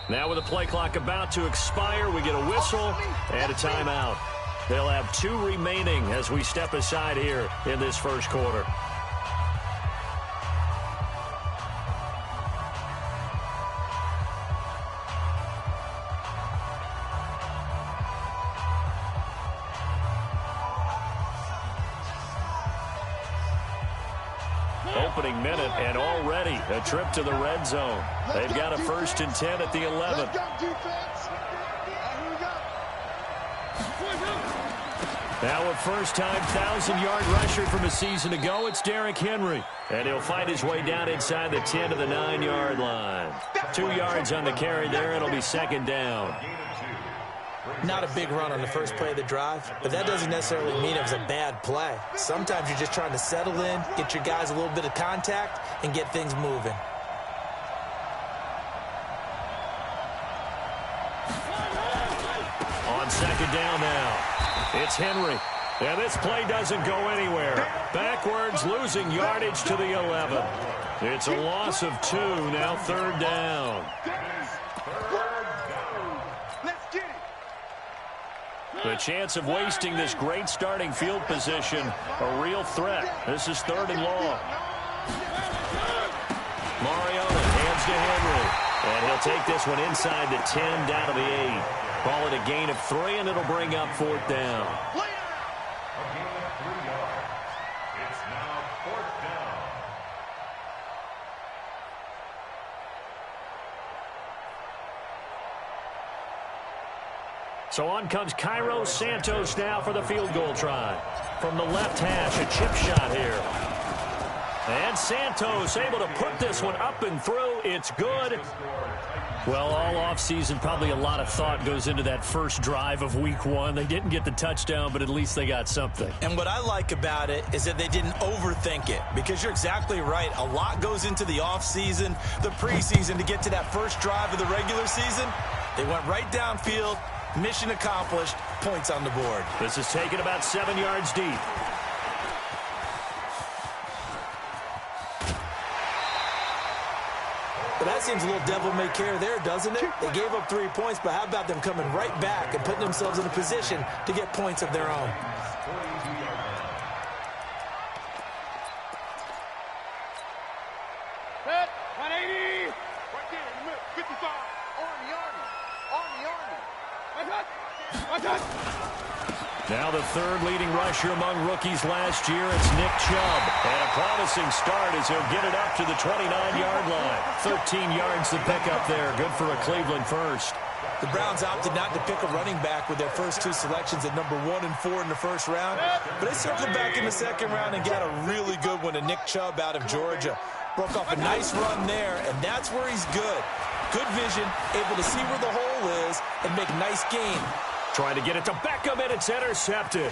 Now with the play clock about to expire, we get a whistle and a timeout. They'll have 2 remaining as we step aside here in this first quarter. Opening minute, and already a trip to the red zone. They've got a 1st and 10 at the 11. Now a first-time 1,000-yard rusher from a season ago, it's Derrick Henry. And he'll fight his way down inside the 10 to the 9-yard line. 2 yards on the carry there. It'll be 2nd down. Not a big run on the first play of the drive, but that doesn't necessarily mean it was a bad play. Sometimes you're just trying to settle in, get your guys a little bit of contact, and get things moving. On 2nd down now, it's Henry. And this play doesn't go anywhere. Backwards, losing yardage to the 11. It's a loss of 2, now 3rd down. The chance of wasting this great starting field position, a real threat. This is 3rd and long. Mariota hands to Henry. And he'll take this one inside the 10 down to the 8. Call it a gain of 3, and it'll bring up 4th down. So on comes Cairo Santos now for the field goal try. From the left hash, a chip shot here. And Santos able to put this one up and through. It's good. Well, all offseason, probably a lot of thought goes into that first drive of week 1. They didn't get the touchdown, but at least they got something. And what I like about it is that they didn't overthink it, because you're exactly right. A lot goes into the offseason, the preseason, to get to that first drive of the regular season. They went right downfield. Mission accomplished. Points on the board. This is taken about 7 yards deep. But that seems a little devil-may-care there, doesn't it? They gave up 3 points, but how about them coming right back and putting themselves in a position to get points of their own? Set, 180. Right there in the middle, 55. On the Army. Now the 3rd leading rusher among rookies last year, it's Nick Chubb. And a promising start as he'll get it up to the 29-yard line. 13 yards to pick up there. Good for a Cleveland first. The Browns opted not to pick a running back with their first 2 selections at number 1 and 4 in the first round. But they circled back in the 2nd round and got a really good one to Nick Chubb out of Georgia. Broke off a nice run there, and that's where he's good. Good vision, able to see where the hole is and make nice gain. Trying to get it to Beckham, and it's intercepted.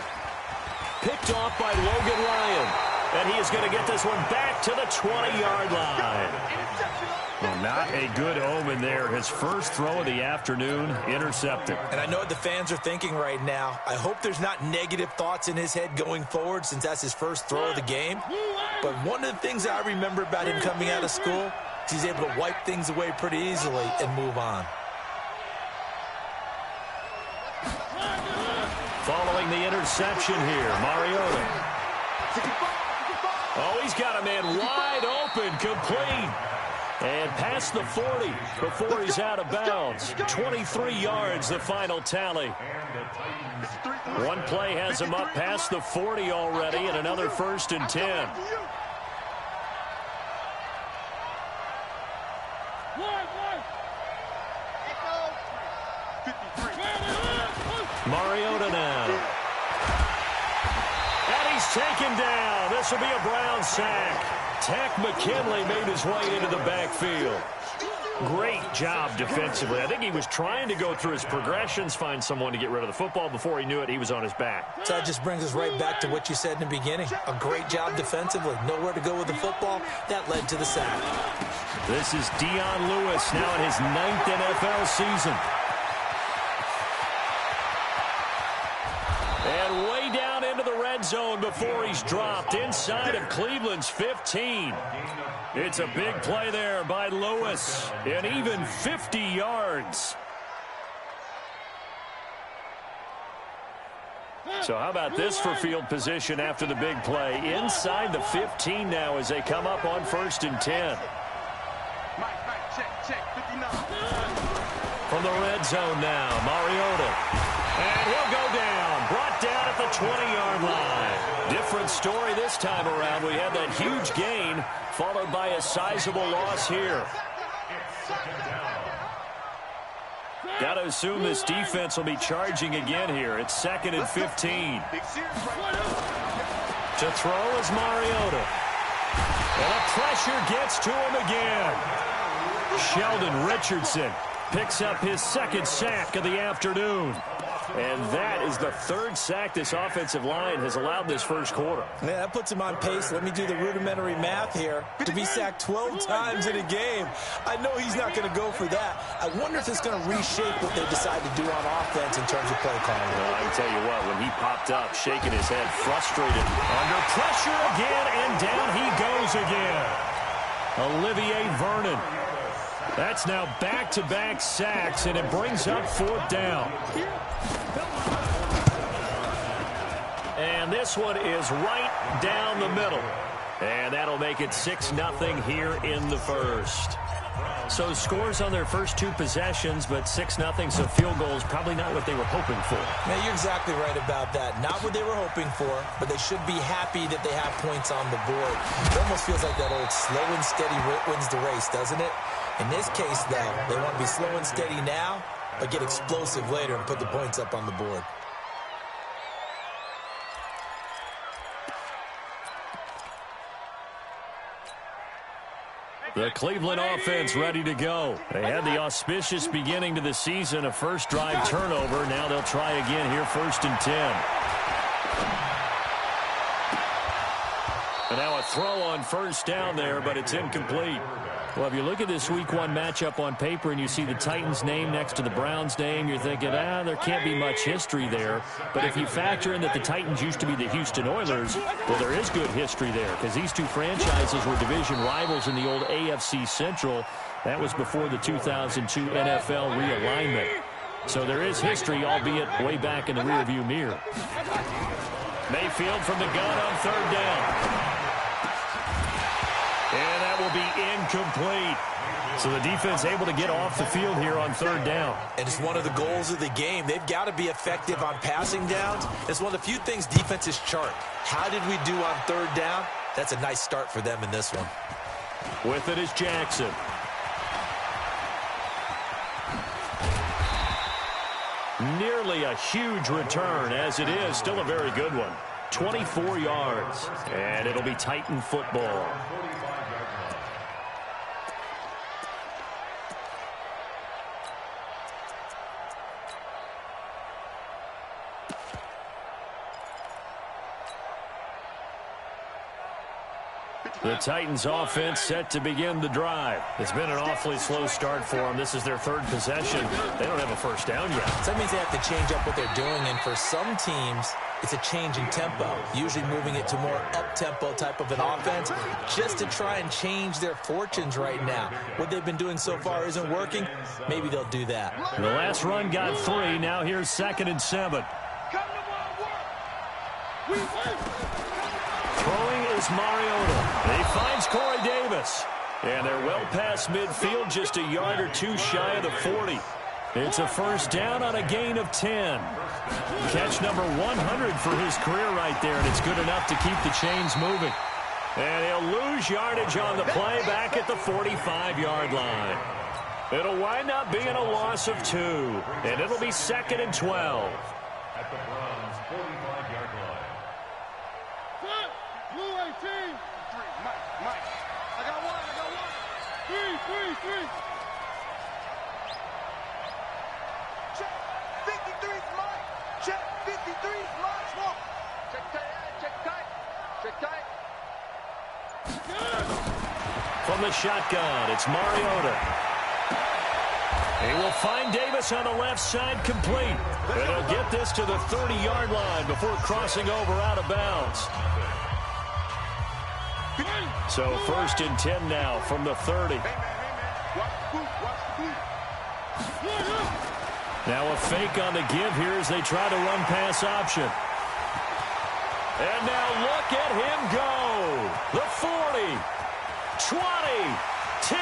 Picked off by Logan Ryan. And he is going to get this one back to the 20-yard line. Well, not a good omen there. His first throw of the afternoon, intercepted. And I know what the fans are thinking right now. I hope there's not negative thoughts in his head going forward, since that's his first throw of the game. But one of the things I remember about him coming out of school is he's able to wipe things away pretty easily and move on. Following the interception here, Mariota. Oh, he's got a man wide open, complete. And past the 40 before he's out of bounds. 23 yards, the final tally. One play has him up past the 40 already, and another 1st and 10. Mariota now. And he's taken down. This will be a Brown sack. Tack McKinley made his way into the backfield. Great job defensively. I think he was trying to go through his progressions, find someone to get rid of the football. Before he knew it, he was on his back. So that just brings us right back to what you said in the beginning. A great job defensively. Nowhere to go with the football. That led to the sack. This is Dion Lewis now in his 9th NFL season. And way down into the red zone before he's dropped inside of Cleveland's 15. It's a big play there by Lewis, and even 50 yards. So how about this for field position after the big play? Inside the 15 now as they come up on 1st and 10. From the red zone now, Mariota. And he'll go down. Brought down at the 20-yard line. Different story this time around. We had that huge gain followed by a sizable loss here. Got to assume this defense will be charging again here. It's 2nd and 15. To throw is Mariota. And the pressure gets to him again. Sheldon Richardson picks up his 2nd sack of the afternoon. And that is the 3rd sack this offensive line has allowed this first quarter. Yeah, that puts him on pace. Let me do the rudimentary math here. To be sacked 12 times in a game, I know he's not going to go for that. I wonder if it's going to reshape what they decide to do on offense in terms of play calling. Well, I can tell you what, when he popped up, shaking his head, frustrated, under pressure again, and down he goes again. Olivier Vernon. That's now back-to-back sacks, and it brings up 4th down. And this one is right down the middle. And that'll make it 6-0 here in the first. So scores on their first 2 possessions, but 6-0, so field goal is probably not what they were hoping for. Now, you're exactly right about that. Not what they were hoping for, but they should be happy that they have points on the board. It almost feels like that old slow and steady wins the race, doesn't it? In this case, though, they want to be slow and steady now, but get explosive later and put the points up on the board. The Cleveland offense ready to go. They had the auspicious beginning to the season, a first drive turnover. Now they'll try again here, 1st and 10. And now a throw on 1st down there, but it's incomplete. Well, if you look at this Week 1 matchup on paper and you see the Titans' name next to the Browns' name, you're thinking, there can't be much history there. But if you factor in that the Titans used to be the Houston Oilers, well, there is good history there because these 2 franchises were division rivals in the old AFC Central. That was before the 2002 NFL realignment. So there is history, albeit way back in the rearview mirror. Mayfield from the gun on 3rd down. And that will be incomplete. So the defense able to get off the field here on 3rd down. And it's one of the goals of the game. They've got to be effective on passing downs. It's one of the few things defenses chart. How did we do on 3rd down? That's a nice start for them in this one. With it is Jackson. Nearly a huge return, as it is still a very good one. 24 yards, and it'll be Titan football. The Titans offense set to begin the drive. It's been an awfully slow start for them. This is their 3rd possession. They don't have a first down yet. So that means they have to change up what they're doing, and for some teams, it's a change in tempo, usually moving it to more up-tempo type of an offense just to try and change their fortunes right now. What they've been doing so far isn't working. Maybe they'll do that. The last run got 3. Now here's 2nd and 7. Throwing is Mariota. He finds Corey Davis. And they're well past midfield, just a yard or 2 shy of the 40. It's a 1st down on a gain of 10. Catch number 100 for his career right there, and it's good enough to keep the chains moving. And he'll lose yardage on the play back at the 45-yard line. It'll wind up being a loss of 2, and it'll be 2nd and 12. At the Browns' 45-yard line. Blue 18. Mike. I got one. 3. Check. 53's Mike. Check. 53's Mike. Swamp. Check tight. From the shotgun, it's Mariota. He will find Davis on the left side complete. And he'll get this to the 30-yard line before crossing over out of bounds. So 1st and 10 now from the 30. Now a fake on the give here as they try to run pass option. And now look at him go. The 40, 20, 10.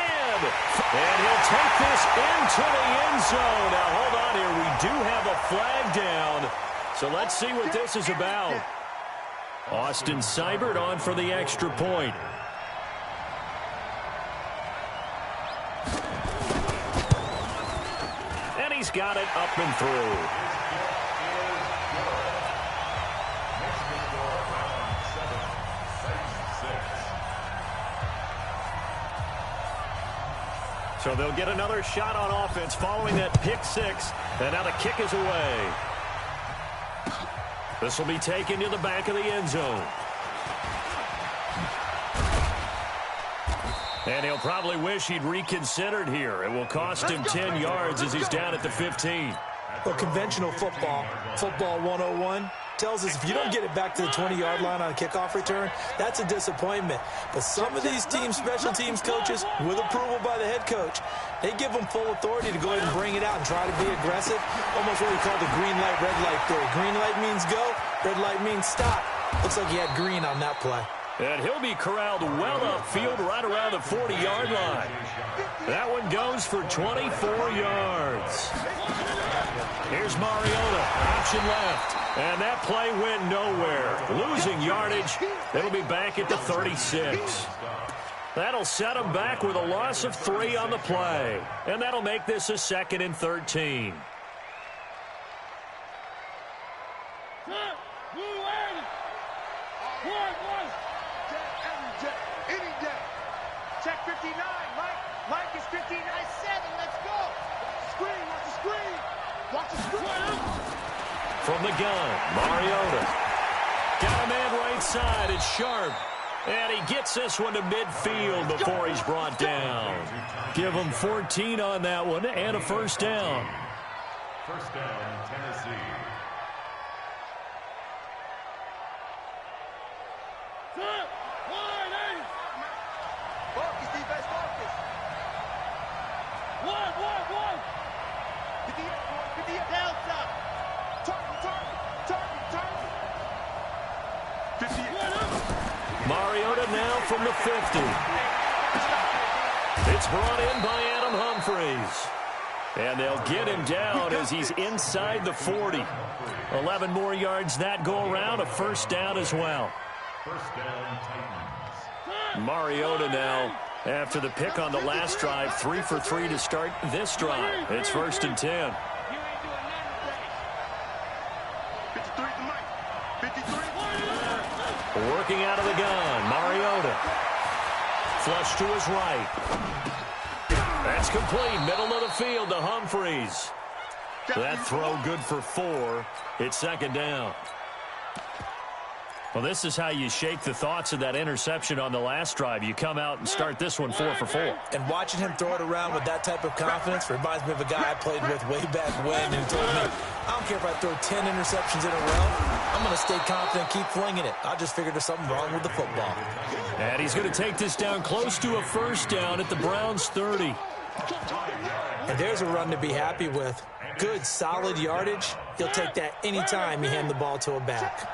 And he'll take this into the end zone. Now hold on here. We do have a flag down. So let's see what this is about. Austin Seibert on for the extra point. And he's got it up and through. So they'll get another shot on offense following that pick six. And now the kick is away. This will be taken to the back of the end zone. And he'll probably wish he'd reconsidered here. It will cost him 10 yards as he's down at the 15. Well, conventional football 101, tells us if you don't get it back to the 20-yard line on a kickoff return, that's a disappointment. But some of these teams, special teams coaches, with approval by the head coach, they give them full authority to go ahead and bring it out and try to be aggressive. Almost what we call the green light, red light theory. Green light means go, red light means stop. Looks like he had green on that play. And he'll be corralled well upfield right around the 40-yard line. That one goes for 24 yards. Here's Mariota, option left. And that play went nowhere. Losing yardage. It'll be back at the 36. That'll set him back with a loss of 3 on the play. And that'll make this a 2nd and 13. Check 59. Mike is 59-7. Let's go. Screen. Watch the screen. Watch the screen. From the gun, Mariota. Got a man right side. It's Sharp. And he gets this one to midfield before he's brought down. Give him 14 on that one and a first down. First down, Tennessee. Focus, defense, focus. One. Get the Delta. Target. 50. Mariota now from the 50. It's brought in by Adam Humphries. And they'll get him down as he's inside the 40. 11 more yards that go around, a first down as well. First down, Titans. Mariota now, after the pick on the last drive, 3 for 3 to start this drive. It's 1st and 10. 53 to Mike. 53. Working out of the gun, Mariota. Flush to his right. That's complete, middle of the field to Humphries. That throw good for 4. It's 2nd down. Well, this is how you shake the thoughts of that interception on the last drive. You come out and start this one 4 for 4. And watching him throw it around with that type of confidence reminds me of a guy I played with way back when who told me, I don't care if I throw 10 interceptions in a row. I'm going to stay confident, keep flinging it. I just figured there's something wrong with the football. And he's going to take this down close to a first down at the Browns' 30. And there's a run to be happy with. Good, solid yardage. He'll take that anytime you hand the ball to a back.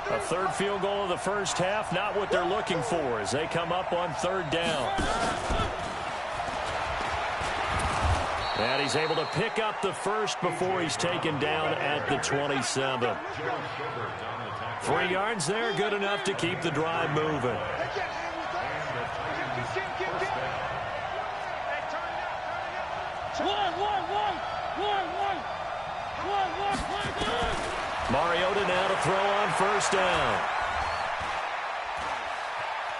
A third field goal of the first half, not what they're looking for as they come up on 3rd down. And he's able to pick up the first before he's taken down at the 27. 3 yards there, good enough to keep the drive moving. Mariota now to throw on 1st down.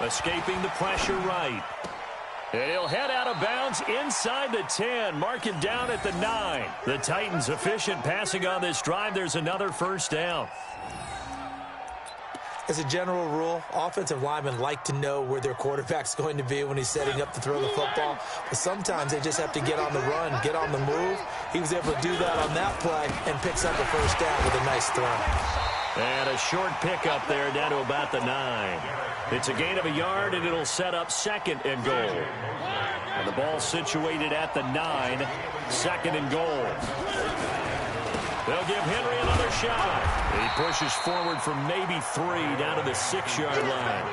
Escaping the pressure right. And he'll head out of bounds inside the 10. Mark him down at the 9. The Titans efficient passing on this drive. There's another first down. As a general rule, offensive linemen like to know where their quarterback's going to be when he's setting up to throw the football. But sometimes they just have to get on the run, get on the move. He was able to do that on that play and picks up a first down with a nice throw. And a short pickup there down to about the 9. It's a gain of a yard, and it'll set up 2nd and goal. And the ball situated at the 9, 2nd and goal. They'll give Henry another shot. He pushes forward from maybe 3 down to the 6-yard line.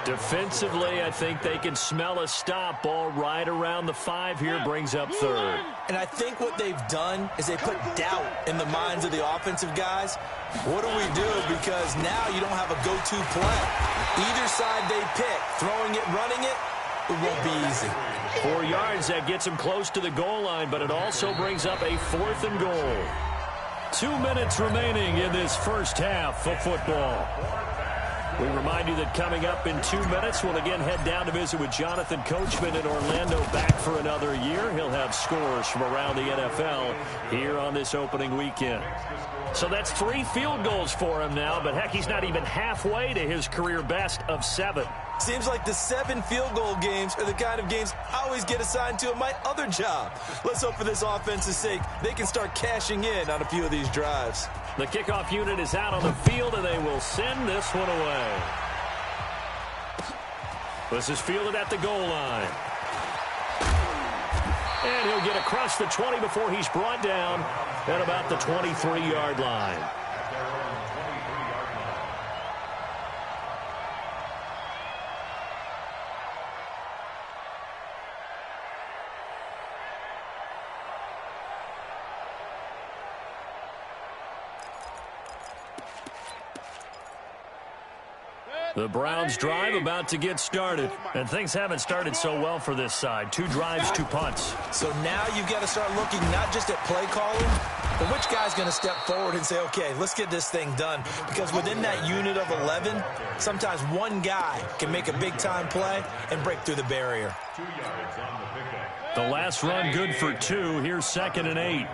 Defensively, I think they can smell a stop. Ball right around the 5 here, brings up 3rd. And I think what they've done is they put doubt in the minds of the offensive guys. What do we do? Because now you don't have a go-to play. Either side they pick, throwing it, running it, it won't be easy. 4 yards, that gets him close to the goal line, but it also brings up a 4th and goal. 2 minutes remaining in this first half of football. We remind you that coming up in 2 minutes, we'll again head down to visit with Jonathan Coachman in Orlando, back for another year. He'll have scores from around the NFL here on this opening weekend. So that's 3 field goals for him now, but heck, he's not even halfway to his career best of 7. Seems like the 7 field goal games are the kind of games I always get assigned to in my other job. Let's hope for this offense's sake they can start cashing in on a few of these drives. The kickoff unit is out on the field, and they will send this one away. This is fielded at the goal line. And he'll get across the 20 before he's brought down at about the 23-yard line. The Browns drive about to get started, and things haven't started so well for this side. 2 drives, 2 punts. So now you've got to start looking not just at play calling, but which guy's going to step forward and say, okay, let's get this thing done. Because within that unit of 11, sometimes one guy can make a big-time play and break through the barrier. 2 yards on the pickup. The last run good for 2. Here's 2nd and 8.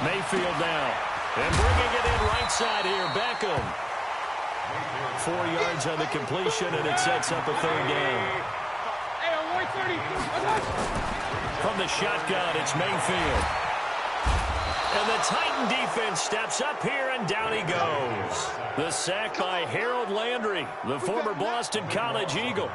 Mayfield now. And bringing it in right side here, Beckham. 4 yards on the completion, and it sets up a 3rd down. From the shotgun, it's Mayfield. And the Titan defense steps up here, and down he goes. The sack by Harold Landry, the former Boston College Eagle.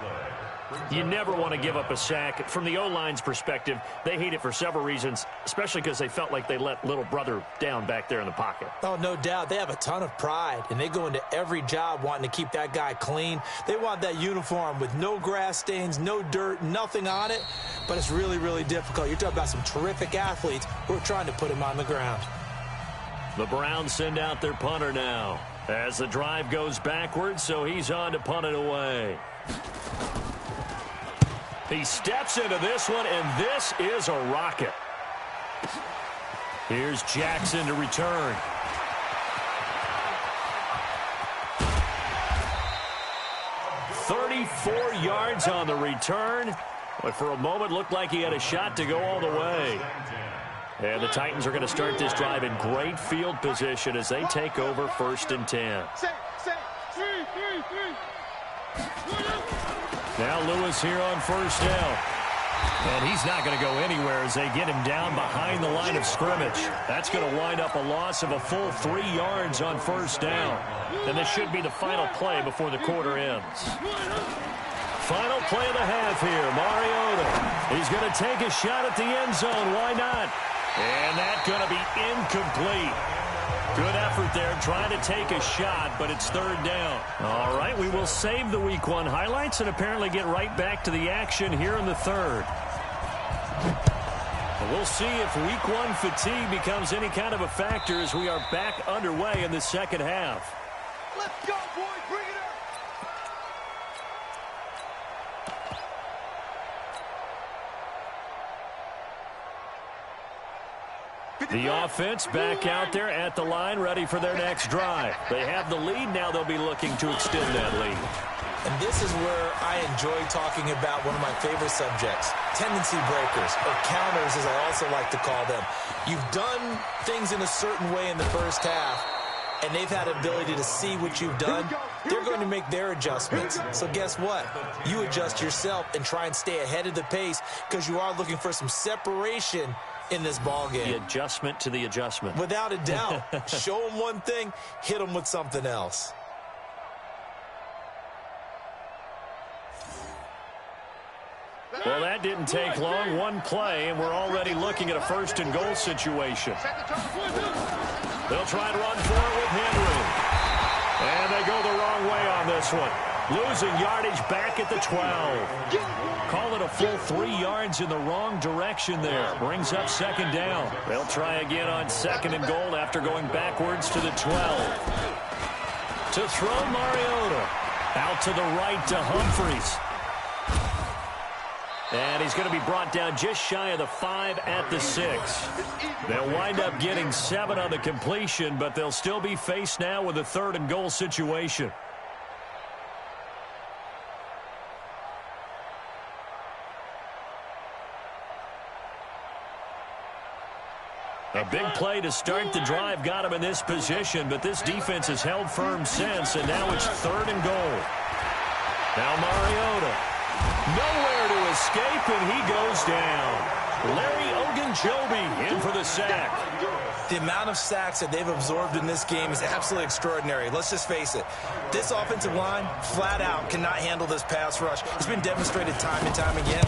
You never want to give up a sack. From the O-line's perspective, they hate it for several reasons, especially because they felt like they let little brother down back there in the pocket. Oh, no doubt. They have a ton of pride, and they go into every job wanting to keep that guy clean. They want that uniform with no grass stains, no dirt, nothing on it, but it's really, really difficult. You're talking about some terrific athletes who are trying to put him on the ground. The Browns send out their punter now as the drive goes backwards, so he's on to punt it away. He steps into this one, and this is a rocket. Here's Jackson to return. "34 yards on the return, but for a moment looked like he had a shot to go all the way. And the Titans are going to start this drive in great field position as they take over 1st and 10. Now Lewis here on 1st down. And he's not going to go anywhere as they get him down behind the line of scrimmage. That's going to wind up a loss of a full 3 yards on 1st down. And this should be the final play before the quarter ends. Final play of the half here. Mariota. He's going to take a shot at the end zone. Why not? And that's going to be incomplete. Good effort there trying to take a shot, but it's 3rd down. All right, we will save the Week 1 highlights and apparently get right back to the action here in the 3rd. We'll see if Week 1 fatigue becomes any kind of a factor as we are back underway in the 2nd half. Let's go, boys. Bring it up. The offense back out there at the line, ready for their next drive. They have the lead. Now they'll be looking to extend that lead. And this is where I enjoy talking about one of my favorite subjects, tendency breakers, or counters as I also like to call them. You've done things in a certain way in the first half, and they've had ability to see what you've done. They're going to make their adjustments. So guess what? You adjust yourself and try and stay ahead of the pace because you are looking for some separation in this ball game. The adjustment to the adjustment. Without a doubt. Show them one thing, hit them with something else. Well, that didn't take long. One play, and we're already looking at a first-and-goal situation. They'll try and run for it with Henry. And they go the wrong way on this one. Losing yardage back at the 12. Call it a full 3 yards in the wrong direction there. Brings up second down. They'll try again on second and goal after going backwards to the 12. To throw Mariota. Out to the right to Humphries. And he's going to be brought down just shy of the 5 at the 6. They'll wind up getting 7 on the completion, but they'll still be faced now with a third-and-goal situation. A big play to start the drive got him in this position, but this defense has held firm since, and now it's third and goal. Now Mariota. Nowhere to escape, and he goes down. Larry Ogunjobi in for the sack. The amount of sacks that they've absorbed in this game is absolutely extraordinary. Let's just face it. This offensive line, flat out, cannot handle this pass rush. It's been demonstrated time and time again.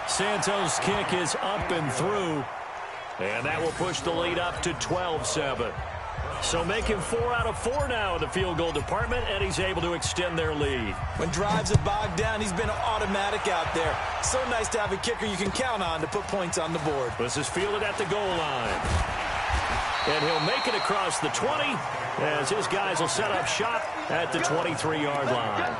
Santos' kick is up and through, and that will push the lead up to 12-7. So making 4 out of 4 now in the field goal department, and he's able to extend their lead. When drives are bogged down, he's been automatic out there. So nice to have a kicker you can count on to put points on the board. This is fielded at the goal line. And he'll make it across the 20 as his guys will set up shop at the 23-yard line.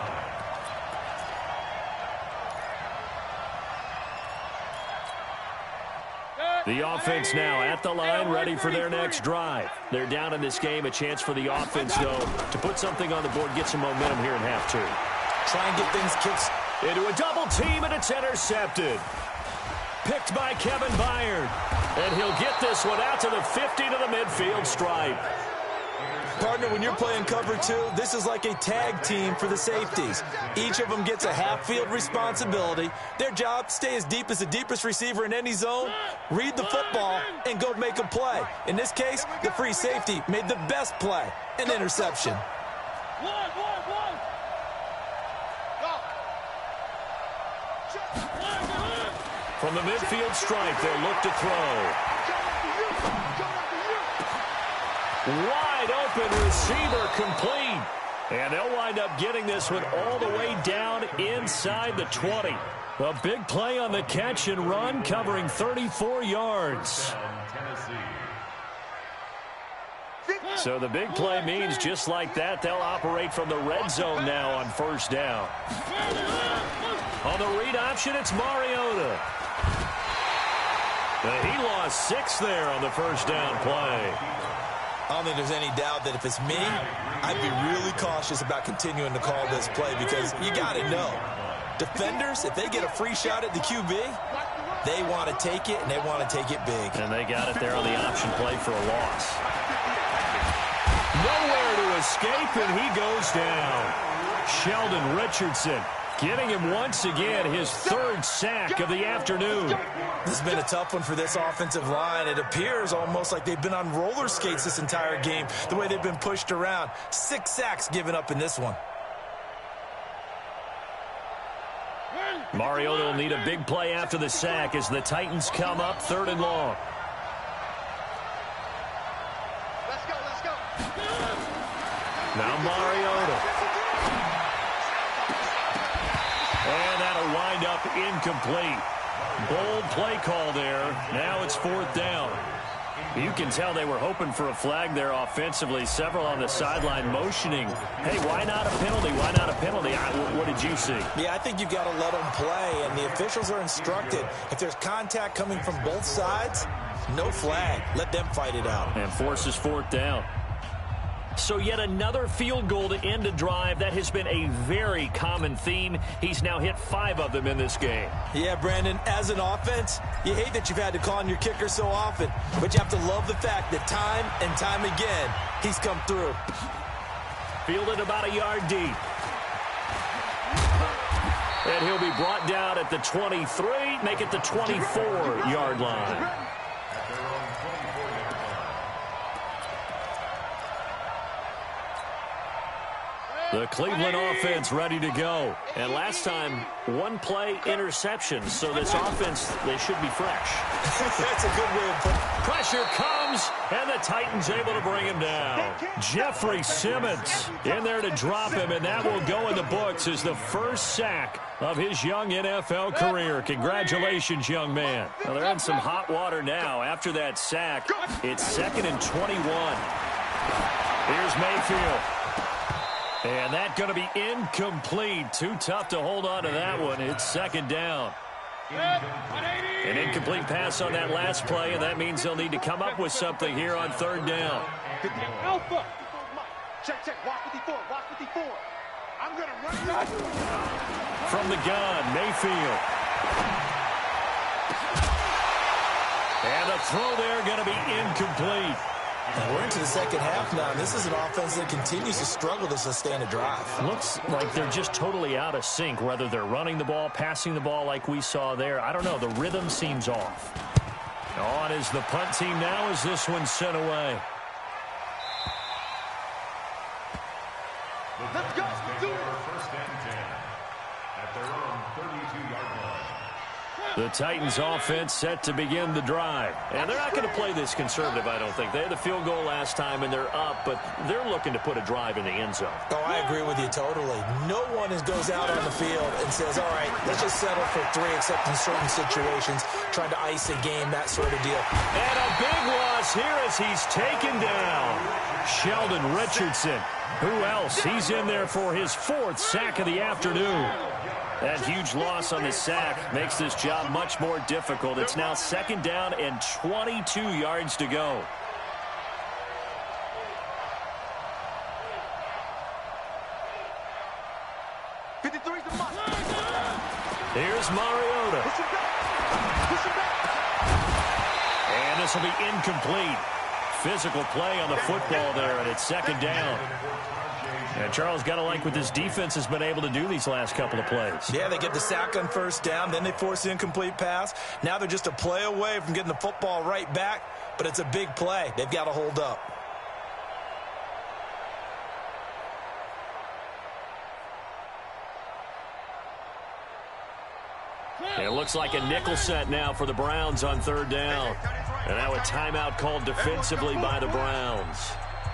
The offense now at the line, ready for their next drive. They're down in this game. A chance for the offense, though, to put something on the board, get some momentum here in half 2. Try and get things kicked into a double team, and it's intercepted. Picked by Kevin Byard. And he'll get this one out to the 50 to the midfield stripe. Partner, when you're playing cover 2, this is like a tag team for the safeties. Each of them gets a half-field responsibility. Their job, stay as deep as the deepest receiver in any zone, read the football, and go make a play. In this case, the free safety made the best play, an interception. From the midfield stripe, they'll look to throw. Wide open receiver complete. And they'll wind up getting this one all the way down inside the 20. A big play on the catch and run, covering 34 yards. So the big play means just like that, they'll operate from the red zone now on first down. On the read option, it's Mariota. And he lost 6 there on the first down play. I don't think there's any doubt that if it's me, I'd be really cautious about continuing to call this play because you got to know. Defenders, if they get a free shot at the QB, they want to take it, and they want to take it big. And they got it there on the option play for a loss. Nowhere to escape, and he goes down. Sheldon Richardson getting him once again his 3rd sack of the afternoon. This has been a tough one for this offensive line. It appears almost like they've been on roller skates this entire game, the way they've been pushed around. 6 sacks given up in this one. Mariota will need a big play after the sack as the Titans come up 3rd and long. Let's go. Now Mariota. And that'll wind up incomplete. Bold play call there. Now it's 4th down. You can tell they were hoping for a flag there offensively. Several on the sideline motioning. Hey, why not a penalty? Why not a penalty? What did you see? Yeah, I think you've got to let them play, and the officials are instructed. If there's contact coming from both sides, No flag. Let them fight it out. And forces fourth down. So yet another field goal to end a drive. That has been a very common theme. He's now hit 5 of them in this game. Yeah, Brandon, as an offense, you hate that you've had to call on your kicker so often, but you have to love the fact that time and time again, he's come through. Fielded about a yard deep. And he'll be brought down at the 23, make it the 24-yard line. The Cleveland offense ready to go. And last time, one play interception. So this offense, they should be fresh. That's a good way of putting it. Pressure comes, and the Titans able to bring him down. Jeffrey Simmons in there to drop him, and that will go in the books as the first sack of his young NFL career. Congratulations, young man. Well, they're in some hot water now. After that sack, it's 2nd and 21. Here's Mayfield. And that's going to be incomplete. Too tough to hold on to that one. It's 2nd down. An incomplete pass on that last play, and that means they'll need to come up with something here on 3rd down. Alpha. Check. Watch 54. Watch 54. I'm going to run. From the gun, Mayfield. And the throw there going to be incomplete. And we're into the second half now. This is an offense that continues to struggle to sustain a drive. Looks like they're just totally out of sync, whether they're running the ball, passing the ball like we saw there. I don't know. The rhythm seems off. On is the punt team now as this one's sent away. Let's go. Do it. First and 10 at their own 32-yard line. The Titans offense set to begin the drive. And they're not going to play this conservative, I don't think. They had the field goal last time, and they're up, but they're looking to put a drive in the end zone. Oh, I agree with you totally. No one goes out on the field and says, all right, let's just settle for 3, except in certain situations, trying to ice a game, that sort of deal. And a big loss here as he's taken down. Sheldon Richardson. Who else? He's in there for his 4th sack of the afternoon. That huge loss on the sack makes this job much more difficult. It's now 2nd down and 22 yards to go. Here's Mariota. And this will be incomplete. Physical play on the football there, and it's 2nd down. And Charles, got to like what this defense has been able to do these last couple of plays. Yeah, they get the sack on 1st down, then they force the incomplete pass. Now they're just a play away from getting the football right back, but it's a big play. They've got to hold up. It looks like a nickel set now for the Browns on 3rd down. And now a timeout called defensively by the Browns.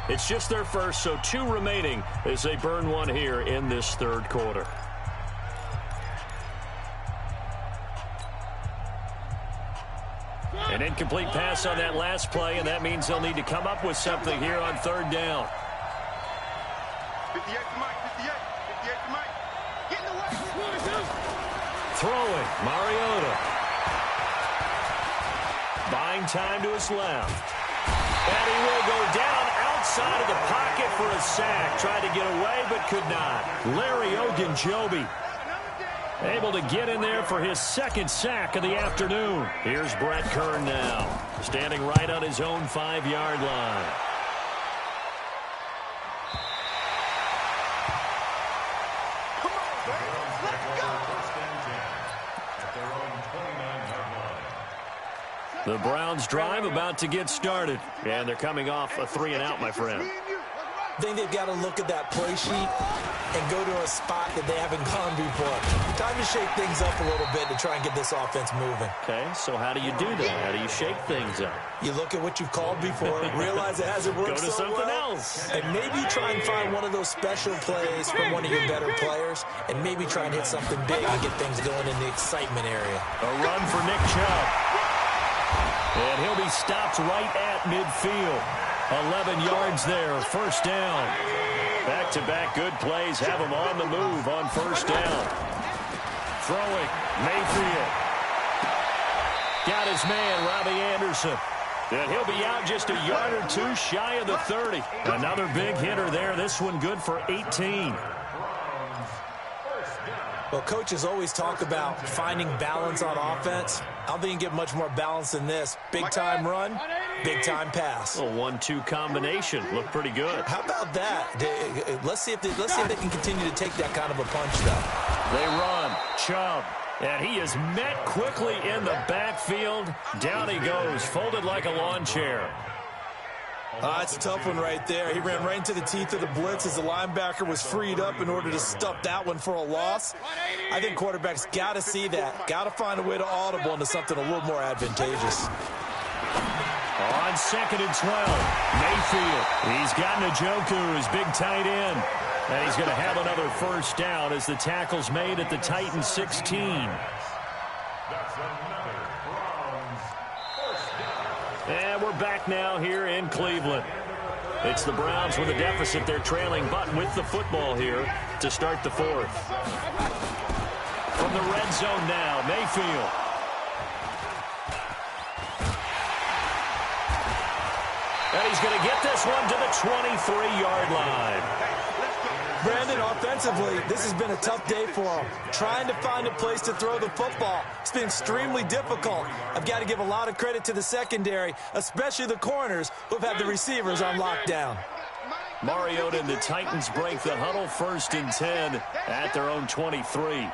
It's just their first, so 2 remaining as they burn one here in this 3rd quarter. An incomplete pass on that last play, and that means they'll need to come up with something here on 3rd down. 58 to Mike. 58 to Mike. Get in the way. Throwing, Mariota. Buying time to his left. And he will go down outside of the pocket for a sack. Tried to get away, but could not. Larry Ogunjobi able to get in there for his 2nd sack of the afternoon. Here's Brett Kern now, standing right on his own 5-yard line. Come on, baby. Let's go. First and 10 at their own 29-yard line. The Browns drive about to get started. And they're coming off a 3-and-out, my friend. I think they've got to look at that play sheet and go to a spot that they haven't gone before. Time to shake things up a little bit to try and get this offense moving. Okay, so how do you do that? How do you shake things up? You look at what you've called before, realize it hasn't worked Go to so something well, else. and maybe try and find one of those special plays from one of your better players, and maybe try and hit something big and get things going in the excitement area. A run for Nick Chubb. And he'll be stopped right at midfield. 11 yards there, 1st down. Back-to-back good plays have him on the move on 1st down. Throwing, Mayfield. Got his man, Robbie Anderson. And he'll be out just a yard or two shy of the 30. Another big hitter there. This one good for 18. Well, coaches always talk about finding balance on offense. I don't think you can get much more balance than this. Big-time run, big-time pass. A 1-2 combination. Looked pretty good. How about that? Let's see if they can continue to take that kind of a punch, though. They run. Chubb. And he is met quickly in the backfield. Down he goes, folded like a lawn chair. That's a tough one right there. He ran right into the teeth of the blitz as the linebacker was freed up in order to stuff that one for a loss. I think quarterbacks got to see that. Got to find a way to audible into something a little more advantageous. On 2nd and 12, Mayfield. He's got Njoku, his big tight end. And he's going to have another first down as the tackle's made at the Titans 16. And we're back now here in Cleveland. It's the Browns with a deficit. They're trailing, but with the football here to start the fourth. From the red zone now, Mayfield. And he's going to get this one to the 23-yard line. Brandon, offensively, this has been a tough day for him. Trying to find a place to throw the football. It's been extremely difficult. I've got to give a lot of credit to the secondary, especially the corners who've had the receivers on lockdown. Mariota and the Titans break the huddle, 1st and 10 at their own 23.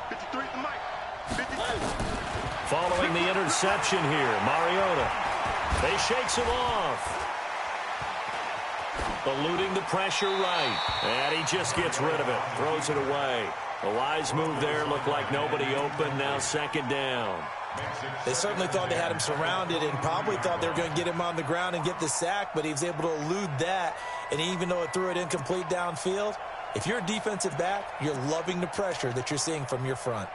53 to Mike. 53. Following the interception here, Mariota. They shakes him off. Eluding the pressure right. And he just gets rid of it. Throws it away. A wise move there. Looked like nobody open. Now 2nd down. They certainly thought they had him surrounded and probably thought they were going to get him on the ground and get the sack, but he was able to elude that. And even though it threw it incomplete downfield, if you're a defensive back, you're loving the pressure that you're seeing from your front.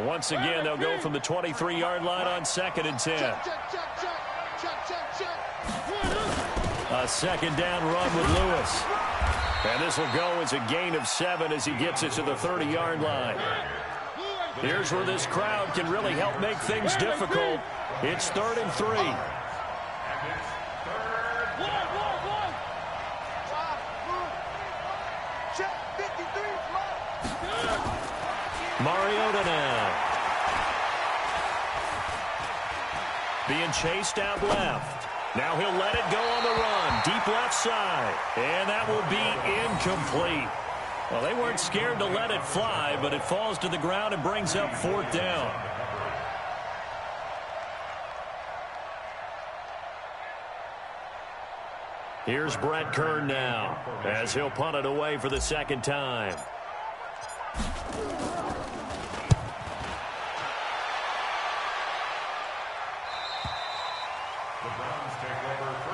Once again, they'll go from the 23-yard line on 2nd and 10. A 2nd down run with Lewis. And this will go as a gain of 7 as he gets it to the 30-yard line. Here's where this crowd can really help make things difficult. It's 3rd and 3. Mariota now. Being chased out left. Now he'll let it go on the run. Deep left side. And that will be incomplete. Well, they weren't scared to let it fly, but it falls to the ground and brings up 4th down. Here's Brett Kern now as he'll punt it away for the 2nd time.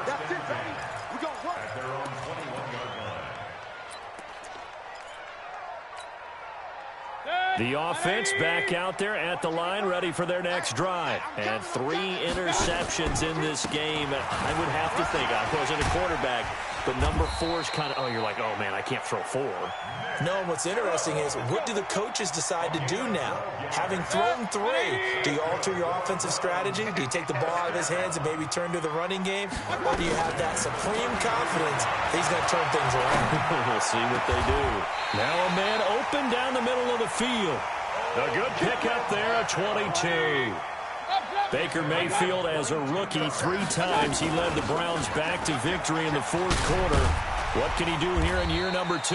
That's it, baby. We're going to work. At their own 21-yard line. The offense back out there at the line, ready for their next drive. And 3 interceptions in this game. I would have to think, I wasn't a quarterback, but number 4 is kind of, oh, you're like, oh, man, I can't throw 4. No, what's interesting is, what do the coaches decide to do now? Having thrown 3, do you alter your offensive strategy? Do you take the ball out of his hands and maybe turn to the running game? Or do you have that supreme confidence that he's going to turn things around? We'll see what they do. Now a man open down the middle of the field. A good pickup there, a 22. Baker Mayfield, as a rookie, 3 times he led the Browns back to victory in the 4th quarter. What can he do here in year number 2?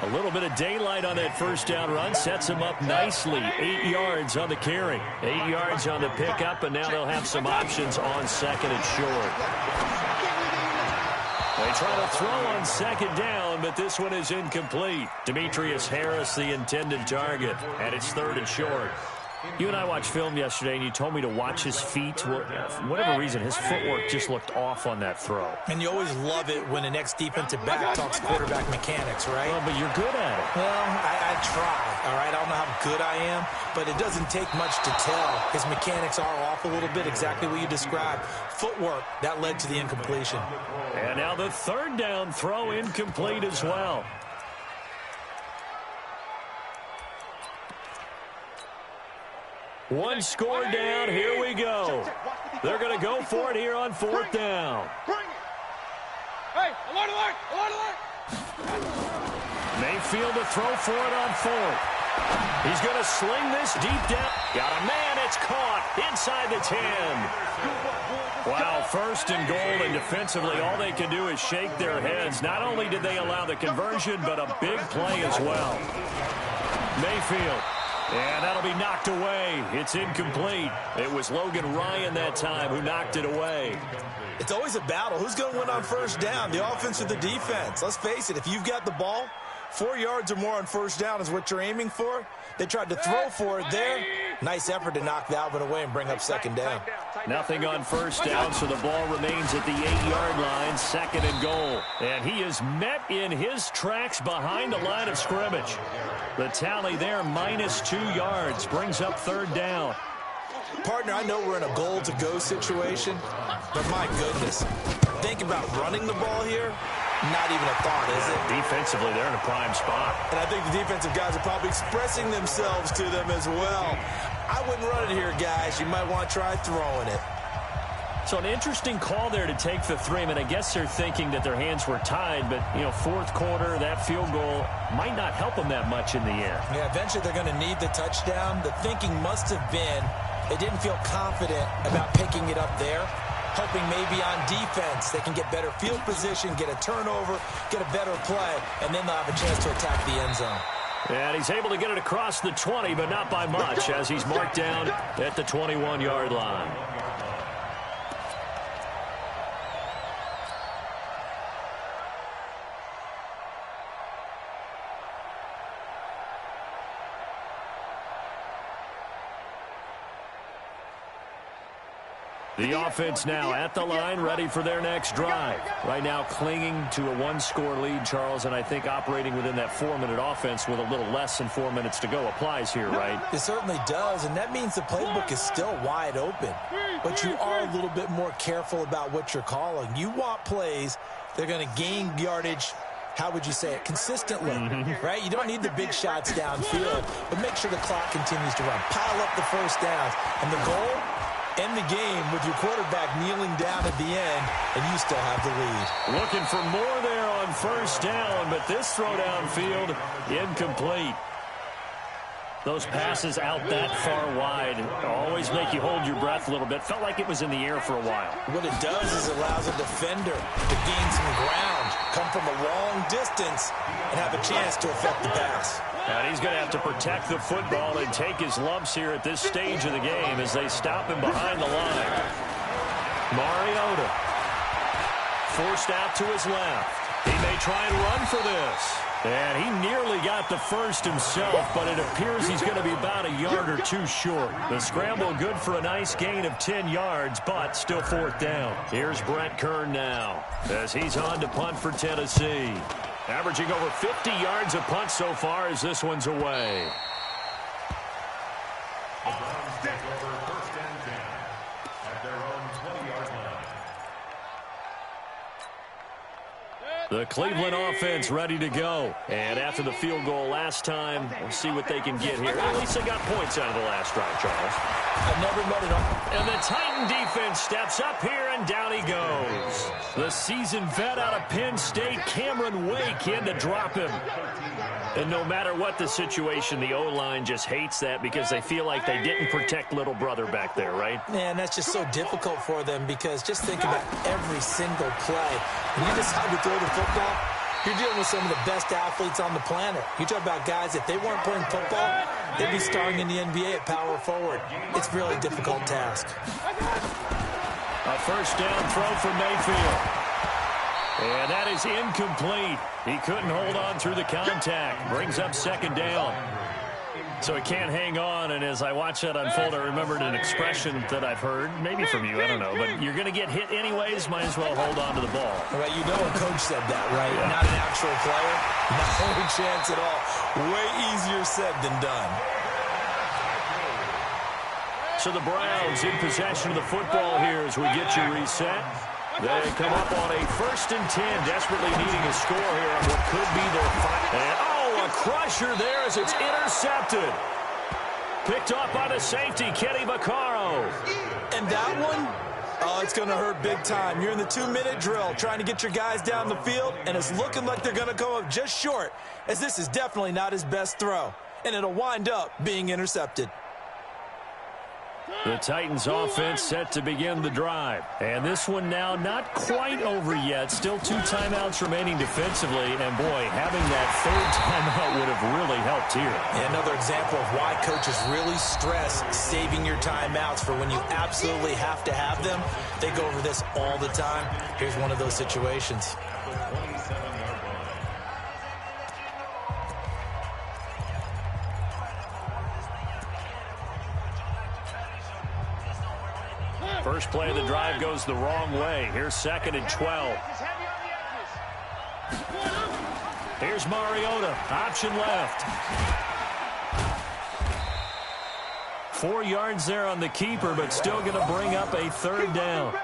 A little bit of daylight on that first down run sets him up nicely. 8 yards on the carry. 8 yards on the pickup, and now they'll have some options on 2nd and short. They try to throw on 2nd down, but this one is incomplete. Demetrius Harris, the intended target, and it's 3rd and short. You and I watched film yesterday, and you told me to watch his feet. For whatever reason, his footwork just looked off on that throw. And you always love it when the next defensive back talks quarterback mechanics, right? Well, but you're good at it. Well, I try, all right? I don't know how good I am, but it doesn't take much to tell. His mechanics are off a little bit, exactly what you described. Footwork, that led to the incompletion. And now the 3rd down throw incomplete as well. One score down. Here we go. They're going to go for it here on 4th down. Bring it. Hey, alert, alert, alert, alert. Mayfield to throw for it on 4th. He's going to sling this deep down. Got a man. It's caught inside the 10. Wow, 1st and goal, and defensively all they can do is shake their heads. Not only did they allow the conversion, but a big play as well. Mayfield. And that'll be knocked away. It's incomplete. It was Logan Ryan that time who knocked it away. It's always a battle. Who's going to win on 1st down, the offense or the defense? Let's face it, if you've got the ball, 4 yards or more on 1st down is what you're aiming for. They tried to throw for it there. Nice effort to knock that one away and bring up 2nd down. Nothing on 1st down, so the ball remains at the 8-yard line, 2nd and goal. And he is met in his tracks behind the line of scrimmage. The tally there, -2 yards, brings up 3rd down. Partner, I know we're in a goal-to-go situation, but my goodness, think about running the ball here. Not even a thought, is it? Defensively, they're in a prime spot. And I think the defensive guys are probably expressing themselves to them as well. I wouldn't run it here, guys. You might want to try throwing it. So an interesting call there to take the 3. I mean, I guess they're thinking that their hands were tied, but, 4th quarter, that field goal might not help them that much in the end. Yeah, eventually they're going to need the touchdown. The thinking must have been they didn't feel confident about picking it up there, hoping maybe on defense they can get better field position, get a turnover, get a better play, and then they'll have a chance to attack the end zone. And he's able to get it across the 20, but not by much, as he's marked down at the 21-yard line. The offense now at the line, ready for their next drive. Right now clinging to a 1-score lead, Charles, and I think operating within that 4-minute offense with a little less than 4 minutes to go applies here, right? It certainly does, and that means the playbook is still wide open. But you are a little bit more careful about what you're calling. You want plays that are going to gain yardage, how would you say it, consistently, right? You don't need the big shots downfield, but make sure the clock continues to run. Pile up the 1st downs, and the goal, end the game with your quarterback kneeling down at the end, and you still have the lead. Looking for more there on 1st down, but this throw downfield, incomplete. Those passes out that far wide always make you hold your breath a little bit. Felt like it was in the air for a while. What it does is it allows a defender to gain some ground, come from a long distance, and have a chance to affect the pass. And he's going to have to protect the football and take his lumps here at this stage of the game as they stop him behind the line. Mariota forced out to his left. He may try and run for this. And he nearly got the first himself, but it appears he's going to be about a yard or 2 short. The scramble good for a nice gain of 10 yards, but still 4th down. Here's Brett Kern now as he's on to punt for Tennessee. Averaging over 50 yards a punt so far as this one's away. The Browns take over 1st and 10 at their own 20-yard line. The Cleveland offense ready to go. And after the field goal last time, we'll see what they can get here. At least they got points out of the last drive, Charles. I've never met it all. And the Titan defense steps up here, and down he goes. The seasoned vet out of Penn State, Cameron Wake, in to drop him. And no matter what the situation, the O-line just hates that because they feel like they didn't protect little brother back there, right? Man, that's just so difficult for them because just think about every single play. When you decide to throw the football, you're dealing with some of the best athletes on the planet. You talk about guys, if they weren't playing football, they'd be starring in the NBA at power forward. It's a really difficult task. A 1st down throw for Mayfield. And that is incomplete. He couldn't hold on through the contact. Brings up 2nd down. So he can't hang on, and as I watch that unfold, I remembered an expression that I've heard, maybe from you, I don't know, but you're going to get hit anyways, might as well hold on to the ball. Right, you know a coach said that, right? Yeah. Not an actual player. No chance at all. Way easier said than done. So the Browns in possession of the football here as we get you reset. They come up on a 1st and 10, desperately needing a score here on what could be their final. And, a crusher there as it's intercepted. Picked off by the safety, Kenny Vaccaro. And that one, oh, it's going to hurt big time. You're in the 2-minute drill trying to get your guys down the field, and it's looking like they're going to come up just short, as this is definitely not his best throw. And it'll wind up being intercepted. The Titans offense set to begin the drive. And this one now not quite over yet. Still 2 timeouts remaining defensively. And, boy, having that 3rd timeout would have really helped here. And another example of why coaches really stress saving your timeouts for when you absolutely have to have them. They go over this all the time. Here's one of those situations. First play of the drive goes the wrong way. Here's 2nd and 12. Here's Mariota. Option left. 4 yards there on the keeper, but still going to bring up a 3rd down.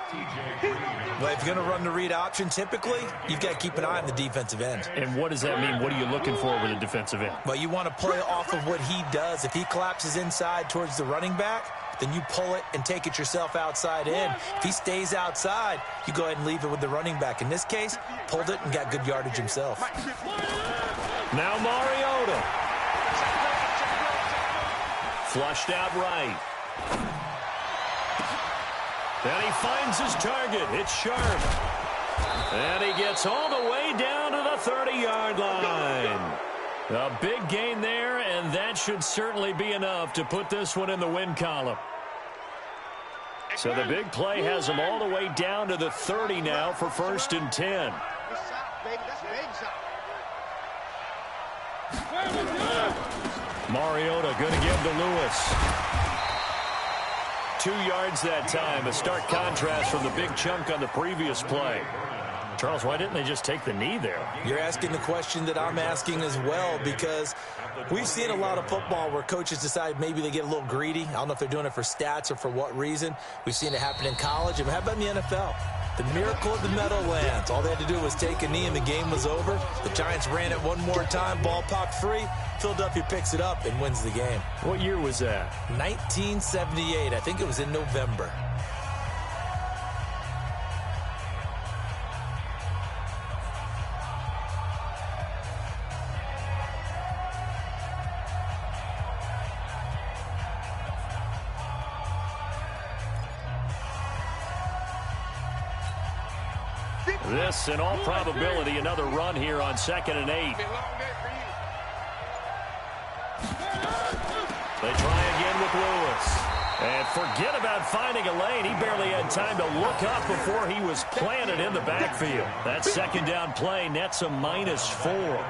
Well, if you're going to run the read option, typically, you've got to keep an eye on the defensive end. And what does that mean? What are you looking for with a defensive end? Well, you want to play off of what he does. If he collapses inside towards the running back, then you pull it and take it yourself outside in. If he stays outside, you go ahead and leave it with the running back. In this case, pulled it and got good yardage himself. Now Mariota. Flushed out right. And he finds his target. It's sharp. And he gets all the way down to the 30-yard line. A big gain there, and that should certainly be enough to put this one in the win column. So the big play has him all the way down to the 30 now for 1st and 10. Mariota going to give to Lewis. 2 yards that time, a stark contrast from the big chunk on the previous play. Charles, why didn't they just take the knee there? You're asking the question that I'm asking as well, because we've seen a lot of football where coaches decide maybe they get a little greedy. I don't know if they're doing it for stats or for what reason. We've seen it happen in college. And how about in the NFL? The miracle of the Meadowlands. All they had to do was take a knee and the game was over. The Giants ran it one more time. Ball popped free. Philadelphia picks it up and wins the game. What year was that? 1978. I think it was in November. This, in all probability, another run here on 2nd and 8. They try again with Lewis. And forget about finding a lane. He barely had time to look up before he was planted in the backfield. That 2nd down play nets a -4.